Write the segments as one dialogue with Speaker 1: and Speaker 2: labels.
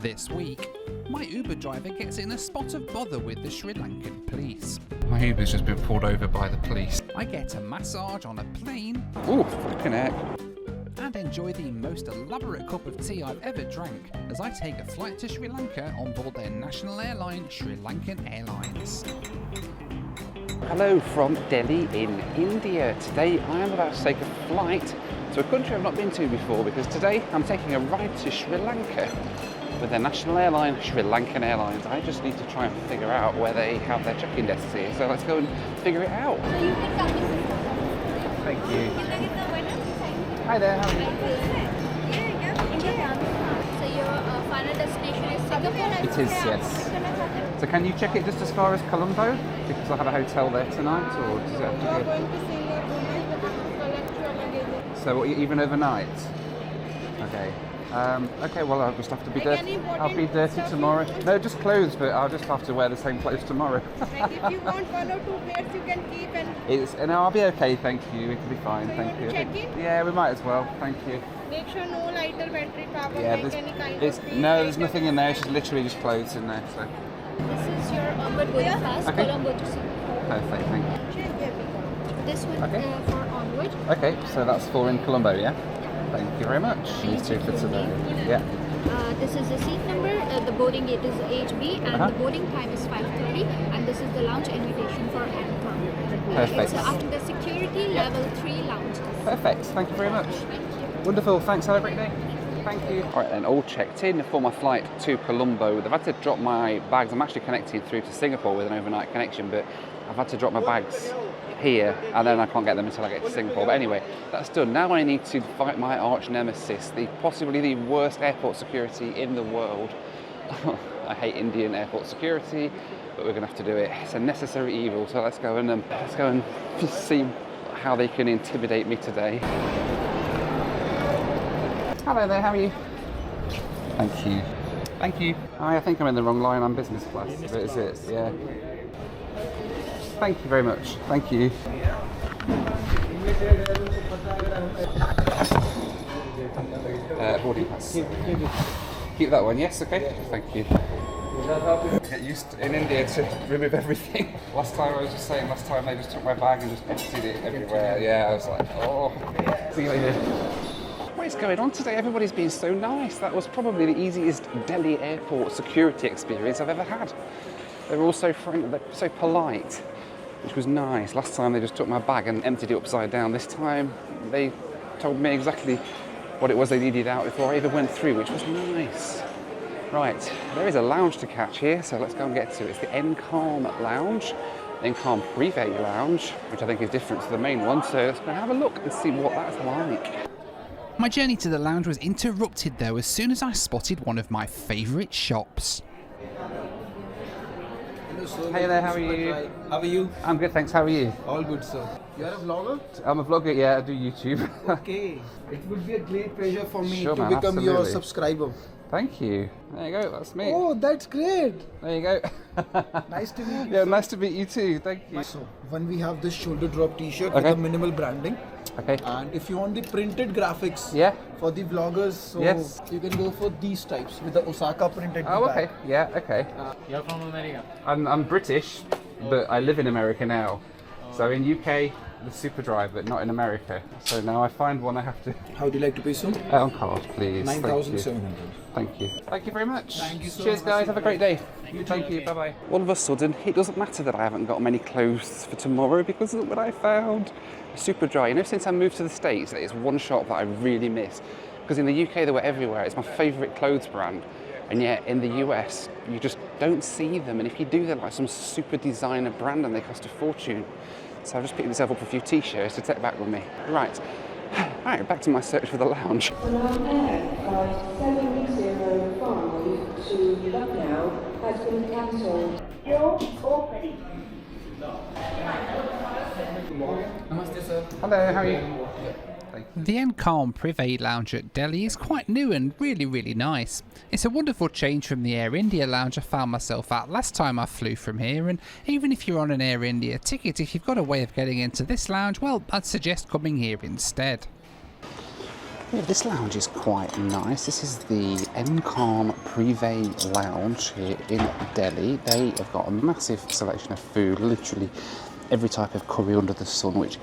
Speaker 1: This week, my Uber driver gets in a spot of bother with the Sri Lankan police.
Speaker 2: My Uber's just been pulled over by the police.
Speaker 1: I get a massage on a plane.
Speaker 2: Ooh, flipping heck.
Speaker 1: And enjoy the most elaborate cup of tea I've ever drank as I take a flight to Sri Lanka on board their national airline, SriLankan Airlines.
Speaker 2: Hello from Delhi in India. Today I am about to take a flight to a country I've not been to before because today I'm taking a ride to Sri Lanka with their national airline, SriLankan Airlines. I just need to try and figure out where they have their check-in desks here, so let's go and figure it out.
Speaker 3: So you can come this is
Speaker 2: Thank you.
Speaker 3: Hi
Speaker 2: there, how are you?
Speaker 3: So your final destination is Singapore?
Speaker 2: It is, yes. So can you check it just as far as Colombo? Because I have a hotel there tonight, or does it have to go? So what, even overnight? Okay. Okay, well I'll just have to be dirty. I'll be dirty tomorrow. No, just clothes, but I'll just have to wear the same clothes tomorrow.
Speaker 4: Like if you want one or two pairs, you can keep and...
Speaker 2: No, I'll be okay, thank you. It'll be fine,
Speaker 4: So
Speaker 2: thank
Speaker 4: you
Speaker 2: you.
Speaker 4: want to check in?
Speaker 2: Yeah, we might as well, thank you.
Speaker 4: Make sure no lighter battery power,
Speaker 2: Yeah,
Speaker 4: like any kind
Speaker 2: there's,
Speaker 4: of...
Speaker 2: no, there's nothing in there, it's just literally just clothes in there, so.
Speaker 3: This is your onward boarding pass,
Speaker 2: Okay.
Speaker 3: Colombo to Singapore.
Speaker 2: Perfect, thank you.
Speaker 3: This one
Speaker 2: Okay.
Speaker 3: for onward.
Speaker 2: Okay, so that's for in Colombo, yeah? Thank you very much.
Speaker 3: And
Speaker 2: These two for
Speaker 3: your
Speaker 2: today.
Speaker 3: name.
Speaker 2: Yeah.
Speaker 3: This is the seat number, the boarding gate is HB, and the boarding time is 5:30, and this is the lounge invitation for Ancon.
Speaker 2: Perfect.
Speaker 3: It's after the security level 3 lounge.
Speaker 2: Perfect, thank you very much.
Speaker 3: Thank you.
Speaker 2: Wonderful, thanks, have a great day. Thank you. All right then, all checked in for my flight to Colombo. They've had to drop my bags. I'm actually connected through to Singapore with an overnight connection, but I've had to drop my bags here and then I can't get them until I get to Singapore. But anyway, that's done. Now I need to fight my arch nemesis, possibly the worst airport security in the world. I hate Indian airport security, but we're gonna have to do it. It's a necessary evil, so let's go and see how they can intimidate me today. Hello there, how are you? Thank you. Thank you. I think I'm in the wrong line, I'm business class. But is it? Yeah. Thank you very much. Thank you. Boarding pass. Keep that one, yes, okay? Thank you. Get used to, in India to remove everything. Last time they just took my bag and just emptied it everywhere. Yeah, I was like, oh. See you later. What is going on today? Everybody's been so nice. That was probably the easiest Delhi airport security experience I've ever had. They were all so friendly, they're so polite, which was nice. Last time they just took my bag and emptied it upside down. This time they told me exactly what it was they needed out before I even went through, which was nice. Right, there is a lounge to catch here, so let's go and get to it. It's the Encalm Lounge, the Encalm Privé Lounge, which I think is different to the main one. So let's go and have a look and see what that's like.
Speaker 1: My journey to the lounge was interrupted though as soon as I spotted one of my favourite shops.
Speaker 5: Hello, sir.
Speaker 2: Hey there, how are you?
Speaker 5: How are you?
Speaker 2: I'm good, thanks. How are you?
Speaker 5: All good, sir. You are a vlogger?
Speaker 2: I'm a vlogger, yeah, I do YouTube.
Speaker 5: Okay. It would be a great pleasure for me
Speaker 2: Sure,
Speaker 5: to
Speaker 2: man,
Speaker 5: become your
Speaker 2: absolutely.
Speaker 5: subscriber.
Speaker 2: Thank you. There you go, that's me.
Speaker 5: Oh, that's great.
Speaker 2: There you go.
Speaker 5: Nice to meet you.
Speaker 2: Yeah,
Speaker 5: sir.
Speaker 2: nice to meet you too, thank you.
Speaker 5: So, when we have this shoulder drop t-shirt
Speaker 2: Okay.
Speaker 5: with the minimal branding.
Speaker 2: Okay.
Speaker 5: And if you want the printed graphics
Speaker 2: Yeah.
Speaker 5: for the vloggers, so
Speaker 2: Yes.
Speaker 5: you can go for these types with the Osaka printed
Speaker 2: Oh,
Speaker 5: back.
Speaker 2: okay. Yeah, okay.
Speaker 6: You're from America?
Speaker 2: I'm British, but I live in America now. So in UK, the super dry, but not in America. So now I find one I have to...
Speaker 5: How do you like to pay, sir?
Speaker 2: On card, please.
Speaker 5: 9,700.
Speaker 2: Thank you. Thank you very much.
Speaker 5: Thank you so
Speaker 2: Cheers,
Speaker 5: much.
Speaker 2: guys. Have a great day. Thank you. Bye-bye. All of a sudden, it doesn't matter that I haven't got many clothes for tomorrow because look what I found. Super dry. You know, since I moved to the States, it's one shop that I really miss. Because in the UK, they were everywhere. It's my favourite clothes brand. And yet, in the US, you just don't see them. And if you do, they're like some super designer brand and they cost a fortune. So I've just picked myself up a few t-shirts to take back with me. Right. Alright, back to my search for the lounge.
Speaker 7: SriLankan Air flight 705 to Lucknow has been cancelled.
Speaker 5: Namaste, sir.
Speaker 2: Hello, how are you?
Speaker 1: The Encalm Privé Lounge at Delhi is quite new and really nice. It's a wonderful change from the Air India lounge I found myself at last time I flew from here, and even if you're on an Air India ticket, if you've got a way of getting into this lounge, well, I'd suggest coming here instead.
Speaker 2: Yeah, this lounge is quite nice. This is the Encom Privé Lounge here in Delhi. They have got a massive selection of food, literally every type of curry under the sun, which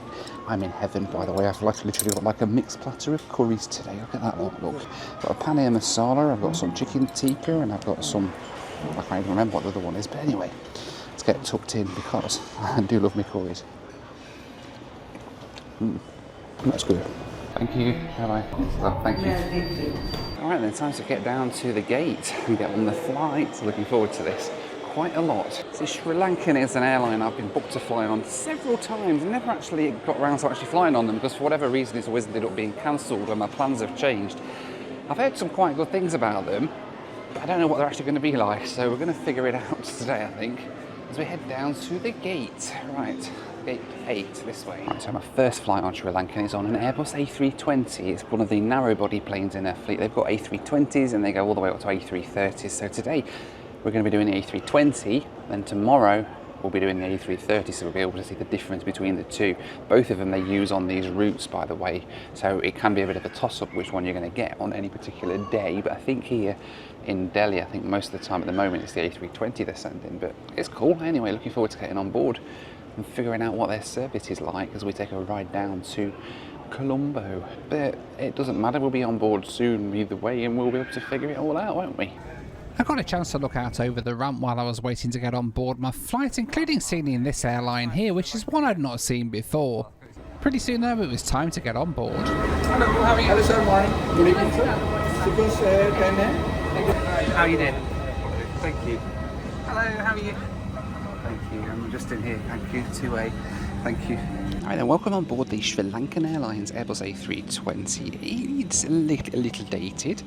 Speaker 2: I'm in heaven, by the way. I've literally got like a mixed platter of curries today. Look at that, look. I've got a paneer masala, I've got some chicken tikka, and I've got some, I can't even remember what the other one is, but anyway, let's get tucked in because I do love my curries. That's good. Thank you. Bye-bye. Well, thank you. Alright then, time to get down to the gate and get on the flight. Looking forward to this quite a lot. See, SriLankan is an airline I've been booked to fly on several times and never actually got around to actually flying on them because for whatever reason it's always ended up being cancelled and my plans have changed. I've heard some quite good things about them, but I don't know what they're actually going to be like, so we're going to figure it out today, I think, as we head down to the gate. Right. Gate 8 this way. So my first flight on Sri Lankan is on an Airbus A320. It's one of the narrow body planes in their fleet. They've got A320s and they go all the way up to A330s. So today we're going to be doing the A320, then tomorrow we'll be doing the A330, so we'll be able to see the difference between the two. Both of them they use on these routes, by the way, so it can be a bit of a toss-up which one you're going to get on any particular day, but I think here in Delhi, I think most of the time at the moment it's the A320 they're sending, but it's cool. Anyway, looking forward to getting on board and figuring out what their service is like as we take a ride down to Colombo. But it doesn't matter, we'll be on board soon either way and we'll be able to figure it all out, won't we?
Speaker 1: I got a chance to look out over the ramp while I was waiting to get on board my flight, including seeing this airline here, which is one I'd not seen before. Pretty soon though, it was time to get on board.
Speaker 2: Hello, how are you?
Speaker 5: Hello, sir. Morning. Good evening, sir. Suppose 10 a.m.
Speaker 2: How are you doing? Thank you. Hello, how are you? Thank you, I'm just in here, thank you, 2A, thank you. Alright then, welcome on board the Sri Lankan Airlines Airbus A320. It's a little dated,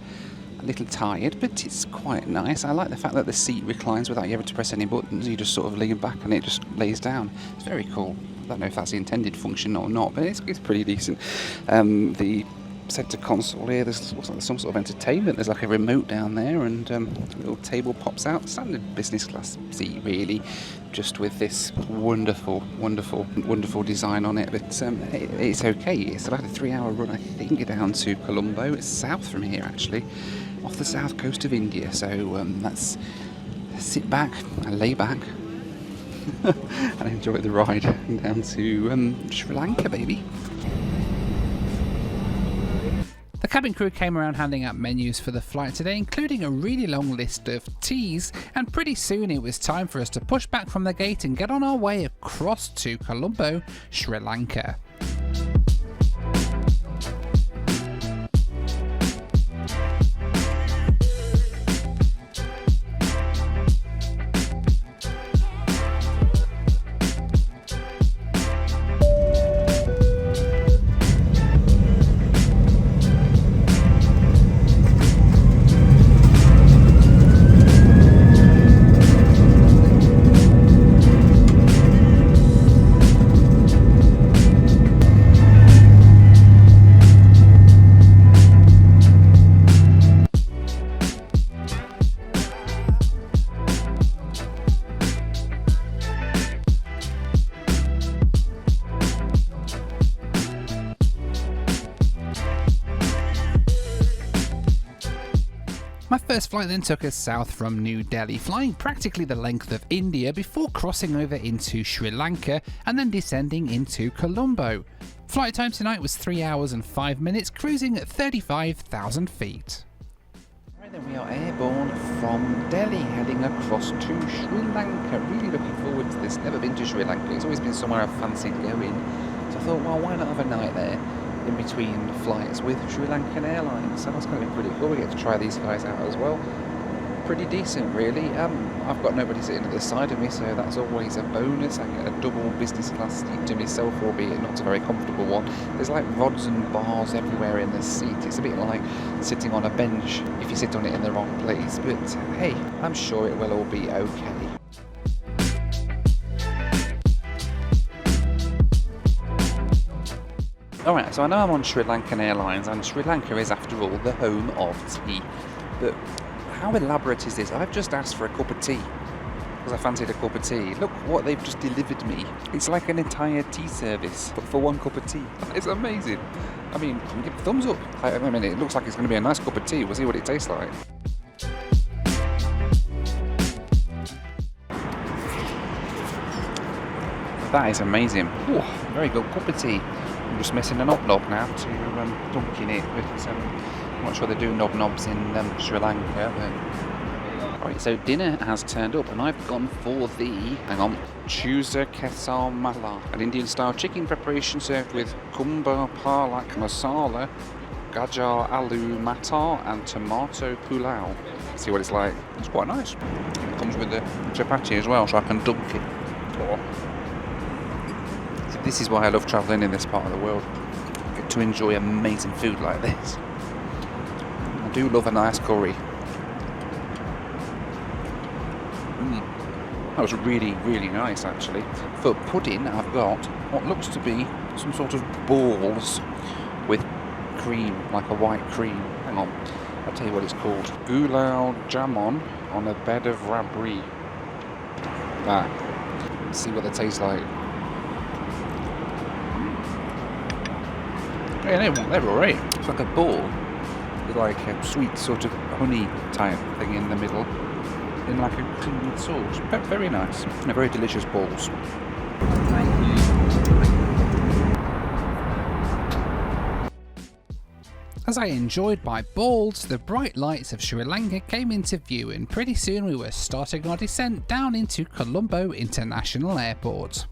Speaker 2: a little tired, but it's quite nice. I like the fact that the seat reclines without you having to press any buttons. You just sort of lean back and it just lays down. It's very cool. I don't know if that's the intended function or not, but it's pretty decent. The centre console here, there's some sort of entertainment. There's like a remote down there and a little table pops out. Standard business class seat really, just with this wonderful design on it, but it's okay. It's about a 3-hour run, I think, down to Colombo. It's south from here actually, off the south coast of India, so let's sit back and lay back and enjoy the ride down to Sri Lanka, baby.
Speaker 1: The cabin crew came around handing out menus for the flight today, including a really long list of teas, and pretty soon it was time for us to push back from the gate and get on our way across to Colombo, Sri Lanka. My first flight then took us south from New Delhi, flying practically the length of India before crossing over into Sri Lanka and then descending into Colombo. Flight time tonight was 3 hours and 5 minutes, cruising at 35,000 feet.
Speaker 2: Right then, we are airborne from Delhi, heading across to Sri Lanka. Really looking forward to this. Never been to Sri Lanka, it's always been somewhere I've fancied going. So I thought, well, why not have a night there in between flights with Sri Lankan Airlines? So that's going to be pretty cool. We get to try these guys out as well. Pretty decent, really. I've got nobody sitting at the side of me, so that's always a bonus. I get a double business class seat to myself, albeit not a very comfortable one. There's like rods and bars everywhere in the seat. It's a bit like sitting on a bench if you sit on it in the wrong place, but hey, I'm sure it will all be okay. Alright, so I know I'm on Sri Lankan Airlines, and Sri Lanka is, after all, the home of tea. But how elaborate is this? I've just asked for a cup of tea. because I fancied a cup of tea. Look what they've just delivered me. It's like an entire tea service, but for one cup of tea. It's amazing. I mean, give a thumbs up. I mean, it looks like it's going to be a nice cup of tea. We'll see what it tastes like. That is amazing. Ooh, very good cup of tea. I'm just missing a knob now to dunk in it, but I'm not sure they do knob-knobs in Sri Lanka. But... Right, so dinner has turned up, and I've gone for the, Chusa Kesar Mala, an Indian-style chicken preparation served with kumba palak masala, gajar aloo matar, and tomato pulao. See what it's like. It's quite nice. It comes with the chapati as well, so I can dunk it. Oh. This is why I love travelling in this part of the world. I get to enjoy amazing food like this. I do love a nice curry. That was really, really nice actually. For pudding, I've got what looks to be some sort of balls with cream, like a white cream. Hang on, I'll tell you what it's called. Gulab jamun on a bed of rabri. Let's see what they taste like. Yeah, they're alright. It's like a ball with like a sweet sort of honey type thing in the middle, in like a creamy sauce. Very nice. They're very delicious balls.
Speaker 1: As I enjoyed my balls, the bright lights of Sri Lanka came into view, and pretty soon we were starting our descent down into Colombo International Airport.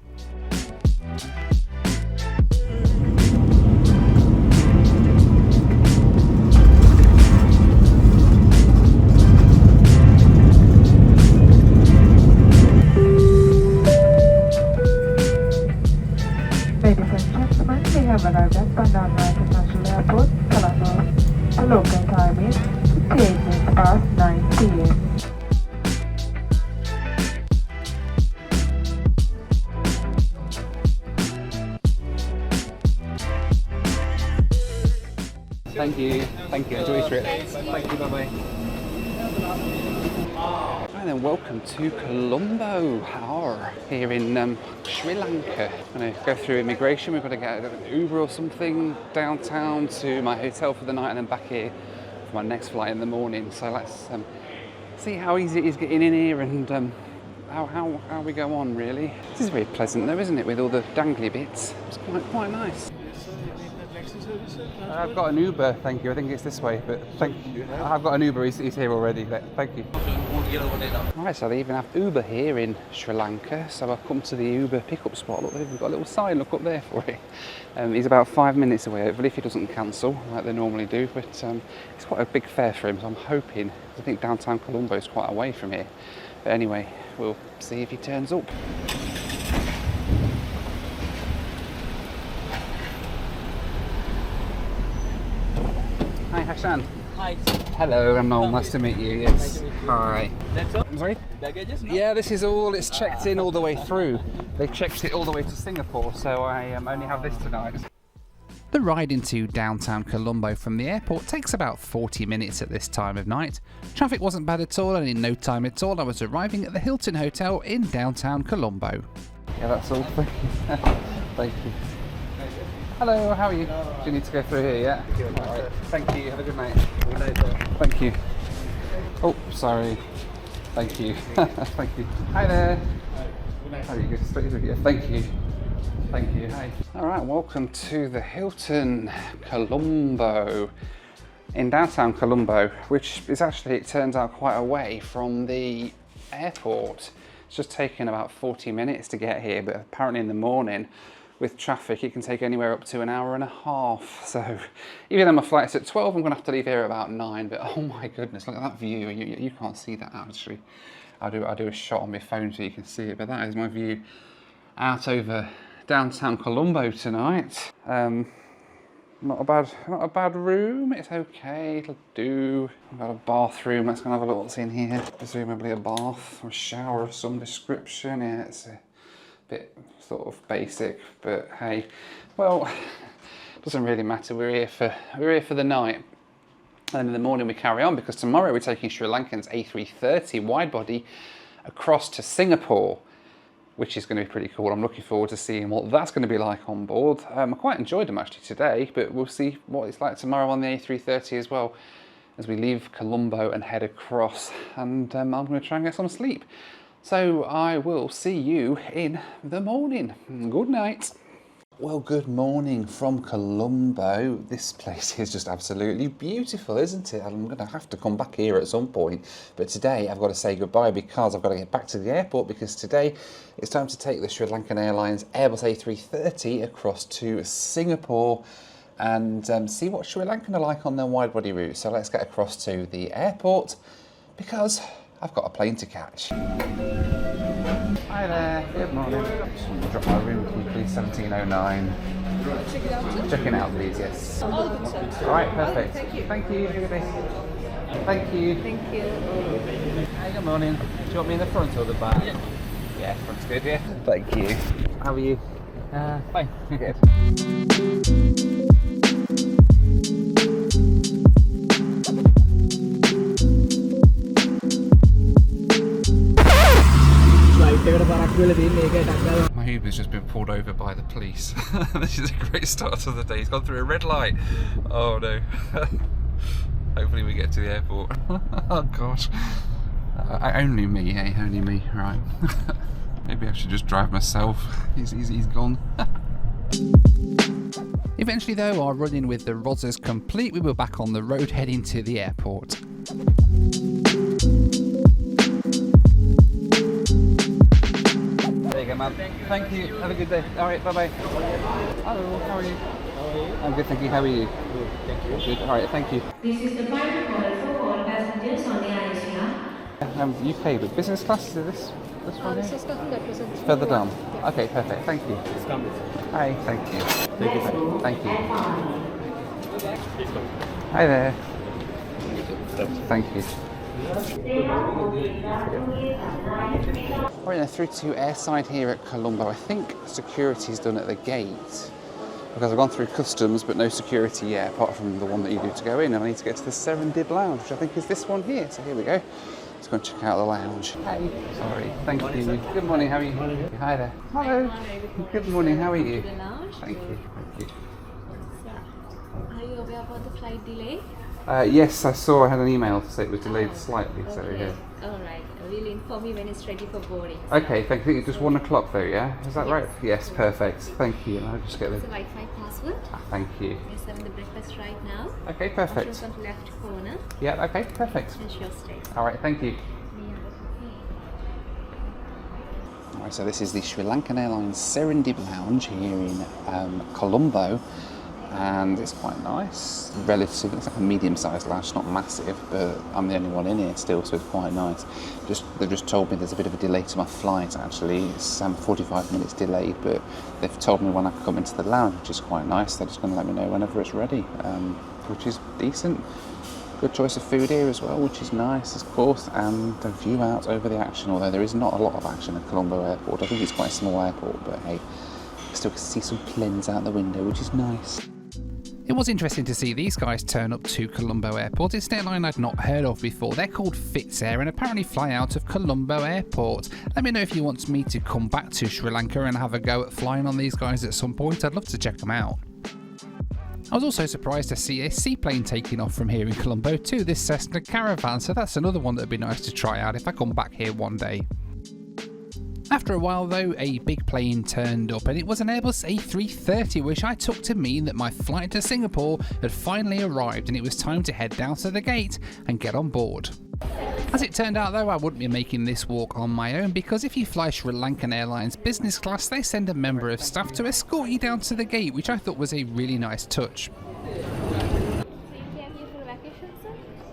Speaker 7: Ladies and gentlemen, we have arrived at Bandar International Airport, Colombo. The local time is 58 minutes past 9 p.m.
Speaker 2: Thank you. Enjoy your trip. Thank you. Bye-bye. And then welcome to Colombo, here in Sri Lanka. I'm going to go through immigration. We've got to get an Uber or something downtown to my hotel for the night, and then back here for my next flight in the morning. So let's see how easy it is getting in here and how we go on, really. This is very pleasant though, isn't it, with all the dangly bits? It's quite nice. I've got an Uber, thank you. I think it's this way, but thank you. I've got an Uber, he's here already. Thank you. Right, so they even have Uber here in Sri Lanka. So I've come to the Uber pickup spot. Look, they've got a little sign, look up there for it. He's about 5 minutes away, hopefully, if he doesn't cancel like they normally do. But it's quite a big fare for him, so I'm hoping. I think downtown Colombo is quite away from here. But anyway, we'll see if he turns up. Hi, Hassan.
Speaker 6: Hi.
Speaker 2: Hello, I'm Noel. Nice to meet you. Yes.
Speaker 6: Nice to meet you.
Speaker 2: Hi.
Speaker 6: That's all?
Speaker 2: I'm sorry?
Speaker 6: Baggages? No?
Speaker 2: Yeah, this is all. It's checked in all the way through. They checked it all the way to Singapore, so I only have this tonight.
Speaker 1: The ride into downtown Colombo from the airport takes about 40 minutes at this time of night. Traffic wasn't bad at all, and in no time at all I was arriving at the Hilton Hotel in downtown Colombo.
Speaker 2: Yeah, that's all. Thank you. Thank you. Hello, how are you? Do you need to go through here, yeah? All right. Thank you. Have a good night. Thank you. Oh, sorry. Thank you. Thank you. Hi there. How are you? Good. Straight through here. Thank you. Thank you. Hi. All right. Welcome to the Hilton Colombo in downtown Colombo, which is actually, it turns out, quite away from the airport. It's just taken about 40 minutes to get here, but apparently in the morning, with traffic, it can take anywhere up to an hour and a half. So even though my flight's at 12, I'm gonna have to leave here at about 9, but oh my goodness, look at that view. You can't see that actually. I'll do a shot on my phone so you can see it, but that is my view out over downtown Colombo tonight. Not a bad room, it's okay, it'll do. I've got a bathroom, let's go and have a look what's in here. Presumably a bath or a shower of some description. Yeah, it's a bit sort of basic, but hey, well, doesn't really matter. We're here for the night, and in the morning we carry on, because tomorrow we're taking Sri Lankan's A330 wide body across to Singapore, which is going to be pretty cool. I'm looking forward to seeing what that's going to be like on board. I quite enjoyed them actually today, but we'll see what it's like tomorrow on the A330 as well, as we leave Colombo and head across. And I'm going to try and get some sleep. So I will see you in the morning. Good night. Well, good morning from Colombo. This place is just absolutely beautiful, isn't it? I'm going to have to come back here at some point. But today I've got to say goodbye because I've got to get back to the airport, because today it's time to take the SriLankan Airlines Airbus A330 across to Singapore and see what Sri Lankan are like on their wide-body route. So let's get across to the airport because I've got a plane to catch. Hi there, good morning. Just want to drop my room key, please, 1709.
Speaker 4: Check it out, sir.
Speaker 2: Check it out, please, yes.
Speaker 4: All good, sir.
Speaker 2: Alright, perfect.
Speaker 4: Thank you.
Speaker 2: Thank you, have a good day. Thank you.
Speaker 4: Thank you.
Speaker 2: Hi, good morning. Do you want me in the front or the back? Yeah, front's good, yeah. Thank you. How are you? Fine. Good. My Uber's just been pulled over by the police. This is a great start to the day. He's gone through a red light. Oh no. Hopefully we get to the airport. Oh gosh. Only me, eh? Only me, right. Maybe I should just drive myself. He's gone.
Speaker 1: Eventually though, our run-in with the rodders complete, we were back on the road heading to the airport.
Speaker 2: There you go, man. Thank you. Have a good day. Alright, bye-bye. Hello, how are you? I'm good, thank you. How are you? Good, thank you. Good, alright, thank you.
Speaker 6: This is the final call for all passengers on the Asia.
Speaker 2: UK with business class, is this one
Speaker 3: This
Speaker 2: here?
Speaker 3: is nothing that presents.
Speaker 2: Further down. Okay, perfect. Thank you. Hi, thank you. Thank you. Hi there. Thank you. Right now through to airside here at Colombo. I think security's done at the gate because I've gone through customs but no security yet, apart from the one that you do to go in, and I need to get to the Serendib Lounge, which I think is this one here. So here we go. Let's go and check out the lounge. Hi. Sorry. Thank you. Good morning. How are you? Hi there. Hello. Good morning. How are you?
Speaker 8: The lounge.
Speaker 2: Thank you. Thank you.
Speaker 8: Are you aware about the flight delay?
Speaker 2: Yes, I saw. I had an email to say it was delayed slightly. So yeah.
Speaker 8: All right. Will inform you when it's ready for boarding.
Speaker 2: Okay. Thank you. It's just 1 o'clock though. Yeah. Is that right? Yes. Perfect. Thank you. And I'll just get the.
Speaker 8: It's a Wi-Fi password.
Speaker 2: Thank you.
Speaker 8: You're serving the breakfast right now.
Speaker 2: Okay. Perfect.
Speaker 8: Options on the left corner.
Speaker 2: Yeah. Okay. Perfect.
Speaker 8: Finish your stay.
Speaker 2: All right. Thank you. Alright, so this is the Sri Lankan Airlines Serendib Lounge here in Colombo, and it's quite nice. Relatively, it's like a medium-sized lounge, it's not massive, but I'm the only one in here still, so it's quite nice. They've just told me there's a bit of a delay to my flight actually. It's 45 minutes delayed, but they've told me when I can come into the lounge, which is quite nice. They're just going to let me know whenever it's ready, which is decent. Good choice of food here as well, which is nice, of course, and a view out over the action, although there is not a lot of action at Colombo Airport. I think it's quite a small airport, but hey, I still can see some planes out the window, which is nice.
Speaker 1: It was interesting to see these guys turn up to Colombo Airport. It's an airline I'd not heard of before. They're called Fitzair and apparently fly out of Colombo Airport. Let me know if you want me to come back to Sri Lanka and have a go at flying on these guys at some point. I'd love to check them out. I was also surprised to see a seaplane taking off from here in Colombo too, this Cessna Caravan, so that's another one that would be nice to try out if I come back here one day. After a while though, a big plane turned up and it was an Airbus A330, which I took to mean that my flight to Singapore had finally arrived and it was time to head down to the gate and get on board. As it turned out though, I wouldn't be making this walk on my own, because if you fly Sri Lankan Airlines business class, they send a member of staff to escort you down to the gate, which I thought was a really nice touch.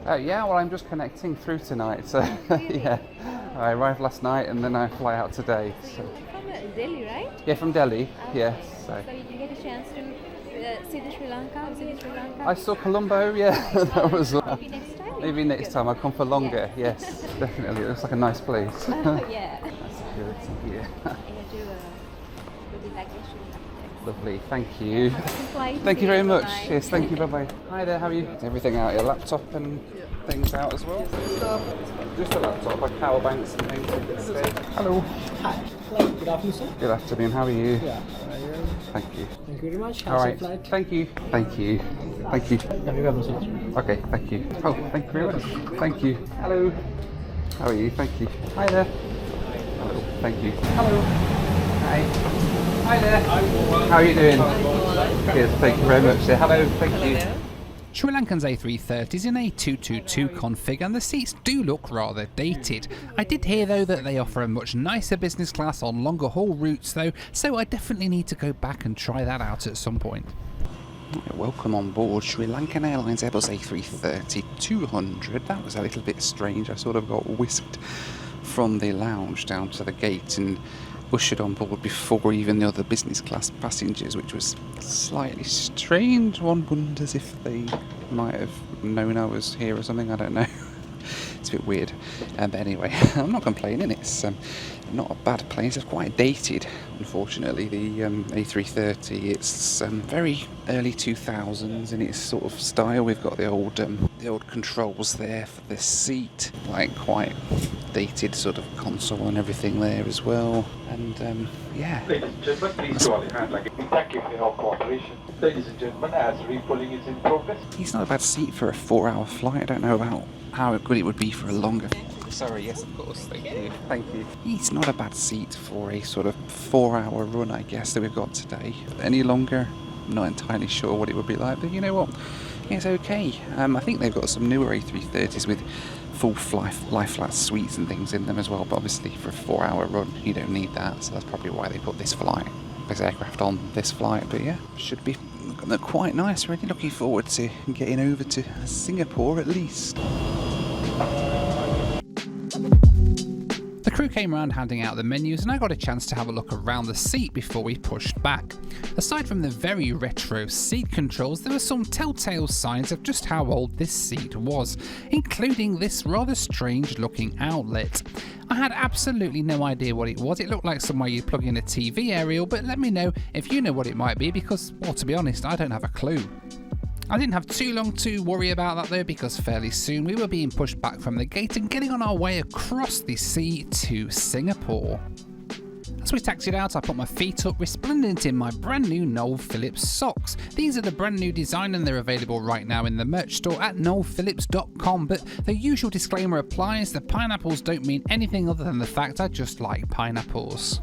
Speaker 2: Yeah, well, I'm just connecting through tonight, so yeah. I arrived last night and then I fly out today. So.
Speaker 8: From Delhi, right?
Speaker 2: Yeah, from Delhi, yes.
Speaker 8: So you get a chance to see the Sri Lanka, visit Sri Lanka?
Speaker 2: I saw Colombo, yeah. That was,
Speaker 8: Maybe next time?
Speaker 2: maybe next time I'll come for longer, yes, definitely. It looks like a nice place.
Speaker 8: Yeah.
Speaker 2: That's good, thank you.
Speaker 8: Really like Sri Lanka.
Speaker 2: Lovely, thank you.
Speaker 8: Flight.
Speaker 2: Thank you very much.
Speaker 8: Bye.
Speaker 2: Yes, thank you, bye-bye. Hi there, how are you? Is everything out? Your laptop and things out as well? Stuff. Just a laptop, like power banks and things. Hello.
Speaker 9: Hi. Good afternoon, sir.
Speaker 2: Good afternoon, how are you?
Speaker 9: Yeah.
Speaker 2: Thank you.
Speaker 9: Thank you very much.
Speaker 2: All right.
Speaker 9: Flight.
Speaker 2: Thank you. Thank you. Thank you.
Speaker 9: Have you got sir?
Speaker 2: Okay, thank you. Oh, thank you very much. Thank you. Hello. How are you? Thank you. Hi there. Hello. Thank you. Hello. Hi. Hi there. How are you doing? Good. Thank you very much. Hello. Thank you.
Speaker 1: Sri Lankan's A330 is in a 222 config and the seats do look rather dated. I did hear though that they offer a much nicer business class on longer haul routes though, so I definitely need to go back and try that out at some point.
Speaker 2: Welcome on board Sri Lankan Airlines Airbus A330-200. That was a little bit strange. I sort of got whisked from the lounge down to the gate and ushered on board before even the other business class passengers, which was slightly strange. One wonders if they might have known I was here or something, I don't know. It's a bit weird. But anyway, I'm not complaining. It's not a bad plane. It's quite dated, unfortunately. The A330. It's very early 2000s in its sort of style. We've got the old controls there for the seat, like quite dated sort of console and everything there as well. And yeah.
Speaker 10: Ladies and gentlemen, please do all your hand like thank you for your cooperation. Ladies and gentlemen, as repolling is in progress.
Speaker 2: It's not a bad seat for a 4-hour flight. I don't know about how good it would be for a longer. Sorry, yes, of course. Thank you. Thank you. It's not a bad seat for a sort of 4-hour run, I guess, that we've got today. Any longer, I'm not entirely sure what it would be like, but you know what? It's okay. I think they've got some newer A330s with full lie flat suites and things in them as well, but obviously for a 4-hour run, you don't need that, so that's probably why they put this aircraft on this flight. But yeah, should be quite nice. Really looking forward to getting over to Singapore at least.
Speaker 1: The crew came around handing out the menus and I got a chance to have a look around the seat before we pushed back. Aside from the very retro seat controls, there were some telltale signs of just how old this seat was, including this rather strange looking outlet. I had absolutely no idea what it was. It looked like somewhere you'd plug in a TV aerial, but let me know if you know what it might be because, well, to be honest, I don't have a clue. I didn't have too long to worry about that though, because fairly soon we were being pushed back from the gate and getting on our way across the sea to Singapore. As we taxied out, I put my feet up, resplendent in my brand new Noel Phillips socks. These are the brand new design and they're available right now in the merch store at noelphillips.com, but the usual disclaimer applies: the pineapples don't mean anything other than the fact I just like pineapples.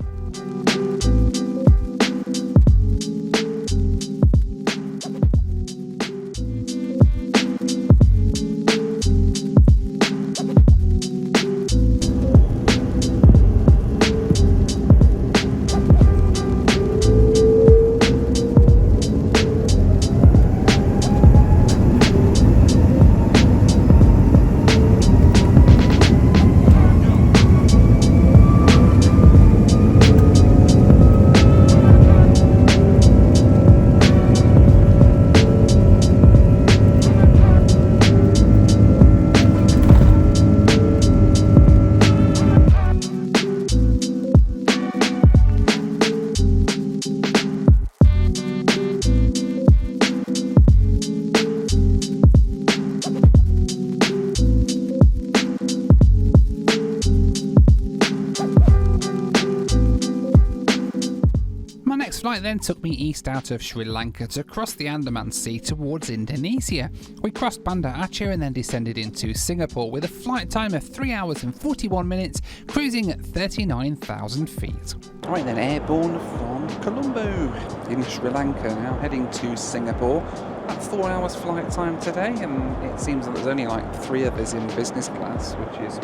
Speaker 1: Flight then took me east out of Sri Lanka to cross the Andaman Sea towards Indonesia. We crossed Banda Aceh and then descended into Singapore with a flight time of 3 hours and 41 minutes, cruising at 39,000 feet.
Speaker 2: Alright then, airborne from Colombo in Sri Lanka, now heading to Singapore. About 4 hours flight time today, and it seems that there's only like 3 of us in business class, which is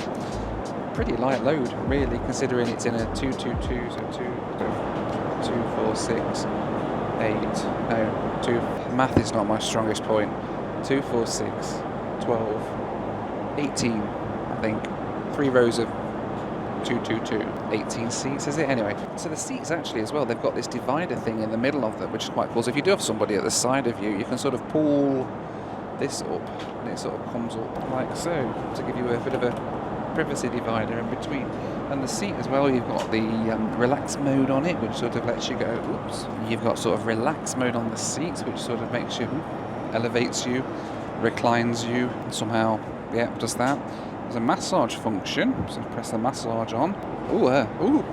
Speaker 2: pretty light load really, considering it's in a 222, so 2, 4, 6, 8, no, 2, math is not my strongest point, 2, 4, 6, 12, 18, I think, 3 rows of 222, 18 seats, is it? Anyway, so the seats actually as well, they've got this divider thing in the middle of them, which is quite cool. So if you do have somebody at the side of you, you can sort of pull this up, and it sort of comes up like so, to give you a bit of a privacy divider in between. And the seat as well, you've got the relax mode on it, which sort of lets you go, oops. You've got sort of relax mode on the seats, which sort of makes you, elevates you, reclines you, somehow, yeah, does that. There's a massage function, so press the massage on. Ooh, ooh.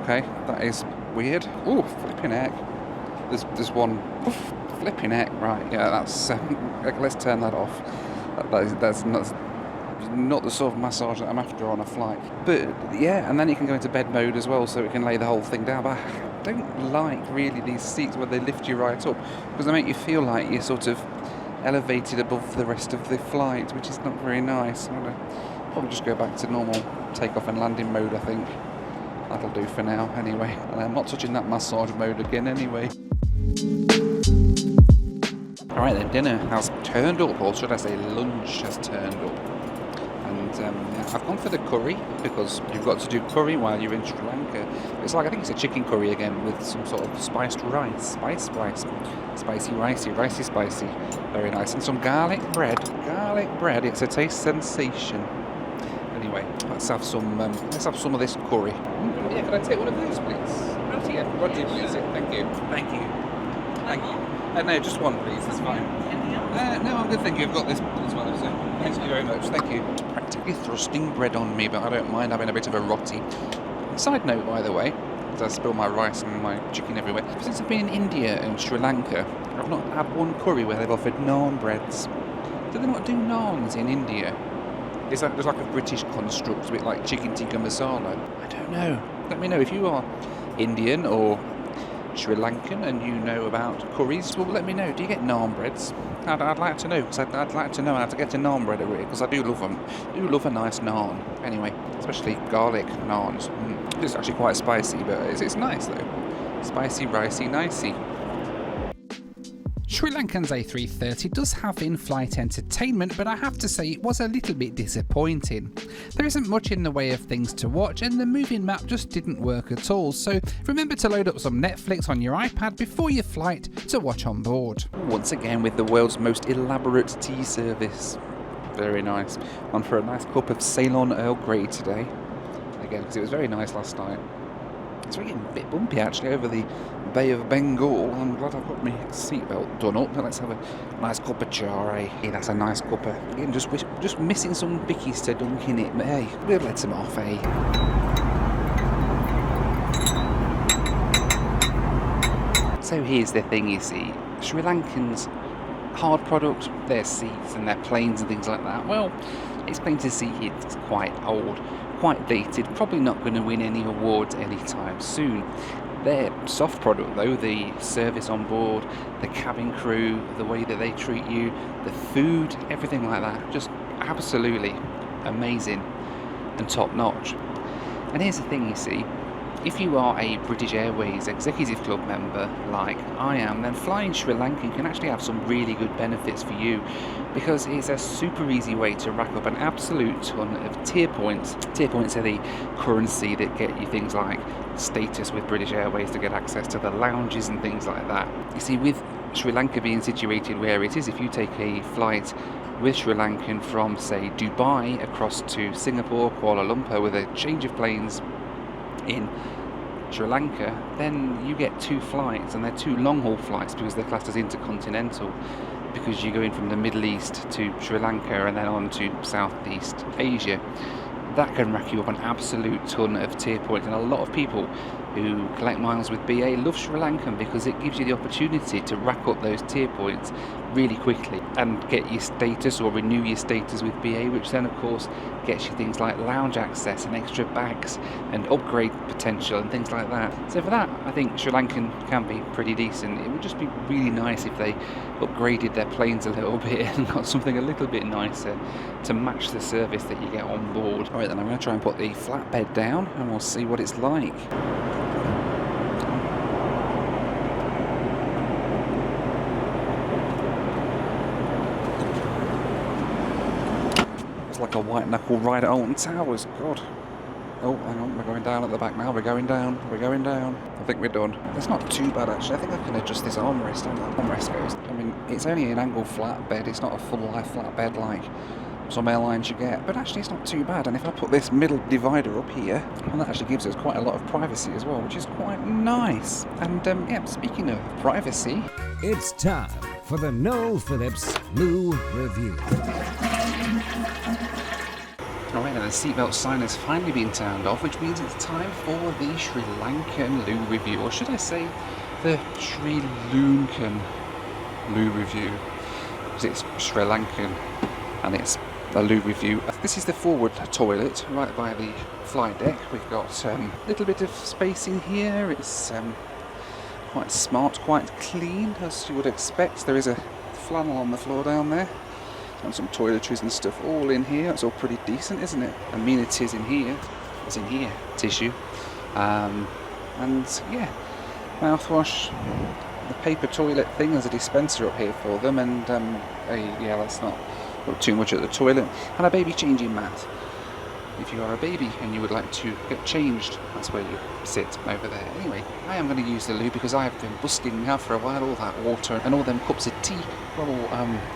Speaker 2: Okay, that is weird. Ooh, flipping heck. There's one. Oof, flipping heck. Right, yeah, that's. Let's turn that off. That's not the sort of massage that I'm after on a flight. But yeah, and then you can go into bed mode as well, so it can lay the whole thing down. But I don't like really these seats where they lift you right up, because they make you feel like you're sort of elevated above the rest of the flight, which is not very nice. I'm gonna probably just go back to normal takeoff and landing mode, I think. That'll do for now, anyway. And I'm not touching that massage mode again, anyway. Alright then, dinner has turned up, or should I say lunch has turned up. And I've gone for the curry, because you've got to do curry while you're in Sri Lanka. It's like, I think it's a chicken curry again, with some sort of spiced rice. Spicy, ricey, spicy. Very nice. And some garlic bread. It's a taste sensation. Anyway, let's have some of this curry. Yeah, can I take one of those, please? Yeah, Roger, please. Thank you. No, just one, please. That's fine. No, I'm good. Thank you. I've got this as well. So thank you very much. Thank you. Practically thrusting bread on me, but I don't mind having a bit of a roti. Side note, by the way, as I spill my rice and my chicken everywhere. Since I've been in India and Sri Lanka, I've not had one curry where they've offered naan breads. Do they not do naans in India? Is that just like a British construct, a bit like chicken tikka masala? I don't know. Let me know if you are Indian or Sri Lankan and you know about curries. Well, let me know. Do you get naan breads? I'd like to know, because I'd like to know how to get a naan bread over here, because I do love them. I do love a nice naan. Anyway, especially garlic naans. It's actually quite spicy, but it's nice though. Spicy, ricey, nicey.
Speaker 1: Sri Lankan's A330 does have in-flight entertainment, but I have to say it was a little bit disappointing. There isn't much in the way of things to watch, and the moving map just didn't work at all, so remember to load up some Netflix on your iPad before your flight to watch on board.
Speaker 2: Once again with the world's most elaborate tea service. Very nice. On for a nice cup of Ceylon Earl Grey today. Again, because it was very nice last night. It's getting a bit bumpy actually over the Bay of Bengal. I'm glad I've got my seatbelt done up. Now let's have a nice cup of chai. Hey, that's a nice cup of... Again, just missing some bickies to dunk in it, but hey, we'll let them off, eh? So here's the thing, you see. Sri Lankans' hard product, their seats and their planes and things like that, well, it's plain to see it's quite old, quite dated, probably not going to win any awards anytime soon. Their soft product though, the service on board, the cabin crew, the way that they treat you, the food, everything like that, just absolutely amazing and top notch. And here's the thing, you see, if you are a British Airways Executive Club member like I am, then flying Sri Lankan can actually have some really good benefits for you, because it's a super easy way to rack up an absolute ton of tier points. Tier points are the currency that get you things like status with British Airways to get access to the lounges and things like that. You see, with Sri Lanka being situated where it is, if you take a flight with Sri Lankan from, say, Dubai across to Singapore, Kuala Lumpur with a change of planes in Sri Lanka, then you get two flights, and they're two long-haul flights because they're classed as intercontinental, because you're going from the Middle East to Sri Lanka and then on to Southeast Asia. That can rack you up an absolute ton of tier points, and a lot of people who collect miles with BA love Sri Lankan because it gives you the opportunity to rack up those tier points really quickly and get your status or renew your status with BA, which then of course gets you things like lounge access and extra bags and upgrade potential and things like that. So for that, I think Sri Lankan can be pretty decent. It would just be really nice if they upgraded their planes a little bit and got something a little bit nicer to match the service that you get on board. Alright then, I'm going to try and put the flatbed down and we'll see what it's like. Like a white knuckle ride at Alton Towers. God. Oh, hang on, we're going down at the back now. We're going down. I think we're done. It's not too bad actually. I think I can adjust this armrest. How that armrest goes. I mean, it's only an angle flatbed. It's not a full life flatbed like some airlines you get. But actually, it's not too bad. And if I put this middle divider up here, well, that actually gives us quite a lot of privacy as well, which is quite nice. And yeah, speaking of privacy,
Speaker 11: it's time for the Noel Phillips Blue Review.
Speaker 2: Alright, now the seatbelt sign has finally been turned off, which means it's time for the Sri Lankan loo review, or should I say the Sri Lankan loo review, because it's Sri Lankan and it's a loo review. This is the forward toilet right by the flight deck. We've got a little bit of spacing here. It's quite smart, quite clean, as you would expect. There is a flannel on the floor down there and some toiletries and stuff all in here. It's all pretty decent, isn't it? Amenities in here. What's in here? Tissue. And yeah, mouthwash. The paper toilet thing, there's a dispenser up here for them, and yeah, let's not look too much at the toilet. And a baby changing mat. If you are a baby and you would like to get changed, that's where you sit, over there. Anyway, I am going to use the loo because I have been busting now for a while, all that water and all them cups of tea. Well,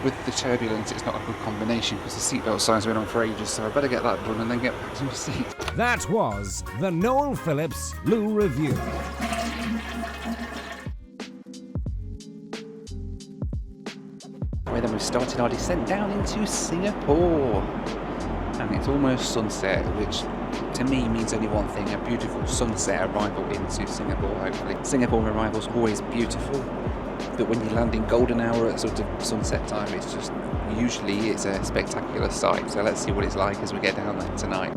Speaker 2: with the turbulence, it's not a good combination because the seatbelt sign's been on for ages, so I better get that done and then get back to my seat.
Speaker 11: That was the Noel Phillips Loo Review.
Speaker 2: Well, then we've started our descent down into Singapore. And it's almost sunset, which to me means only one thing: a beautiful sunset arrival into Singapore, hopefully. Singapore arrival's always beautiful, but when you land in golden hour at sort of sunset time, it's just, usually it's a spectacular sight. So let's see what it's like as we get down there tonight.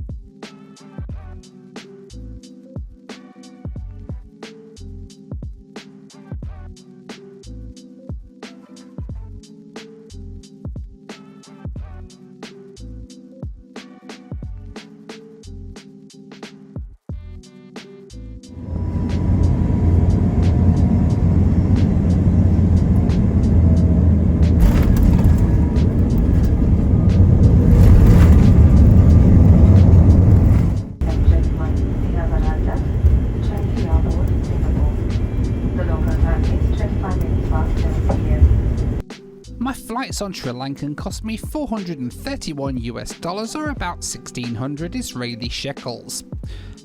Speaker 1: My flights on Sri Lankan cost me $431 or about 1600 Israeli shekels.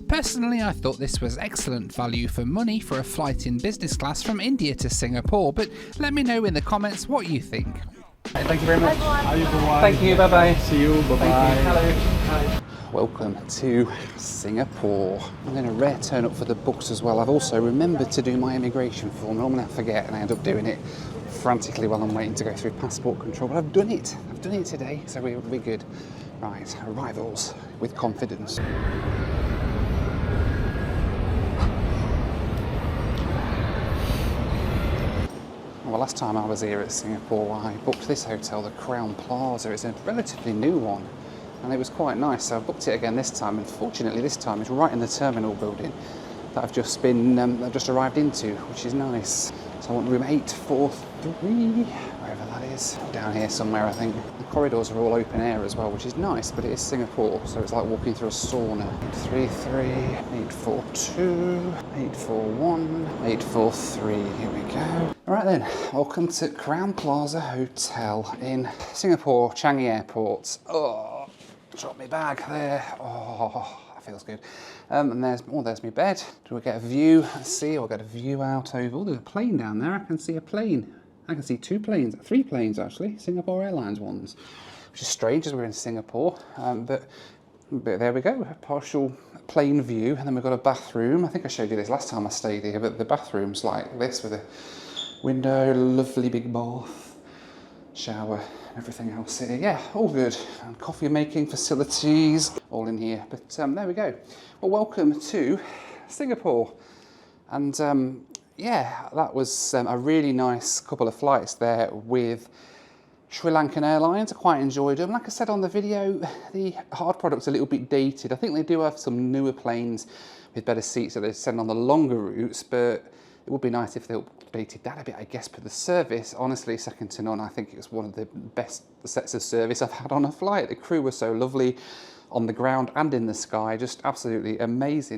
Speaker 1: Personally, I thought this was excellent value for money for a flight in business class from India to Singapore, but let me know in the comments what you think.
Speaker 2: Thank you very much.
Speaker 9: Thank
Speaker 2: you, bye-bye.
Speaker 9: See you, bye-bye.
Speaker 2: Hello. Hi. Welcome to Singapore. I'm going to rare turn up for the books as well. I've also remembered to do my immigration form. Normally I forget and I end up doing it frantically while I'm waiting to go through passport control, but I've done it today, so we're good. Right, arrivals with confidence. Well, last time I was here at Singapore, I booked this hotel, the Crown Plaza. It's a relatively new one, and it was quite nice, so I booked it again this time, and fortunately this time it's right in the terminal building that I've just arrived into, which is nice. So I want room 843, wherever that is, down here somewhere I think. The corridors are all open air as well, which is nice, but it is Singapore, so it's like walking through a sauna. 833, 842, 841, 843, here we go. Alright then, welcome to Crown Plaza Hotel in Singapore, Changi Airport. Oh, dropped my bag there. Oh, that feels good. And there's my bed. Do I get a view? Let's see, I'll get a view out over. Oh, there's a plane down there. I can see a plane. I can see 2 planes, 3 planes actually, Singapore Airlines ones, which is strange as we're in Singapore. But there we go, a partial plane view. And then we've got a bathroom. I think I showed you this last time I stayed here, but the bathroom's like this with a window, lovely big bath, shower, everything else here. Yeah, all good. And coffee making facilities, all in here. But there we go. Well, welcome to Singapore. And yeah, that was a really nice couple of flights there with SriLankan Airlines. I quite enjoyed them. Like I said on the video, the hard product's a little bit dated. I think they do have some newer planes with better seats that they send on the longer routes, but it would be nice if they updated that a bit, I guess. But the service, honestly, second to none. I think it was one of the best sets of service I've had on a flight. The crew was so lovely on the ground and in the sky, just absolutely amazing.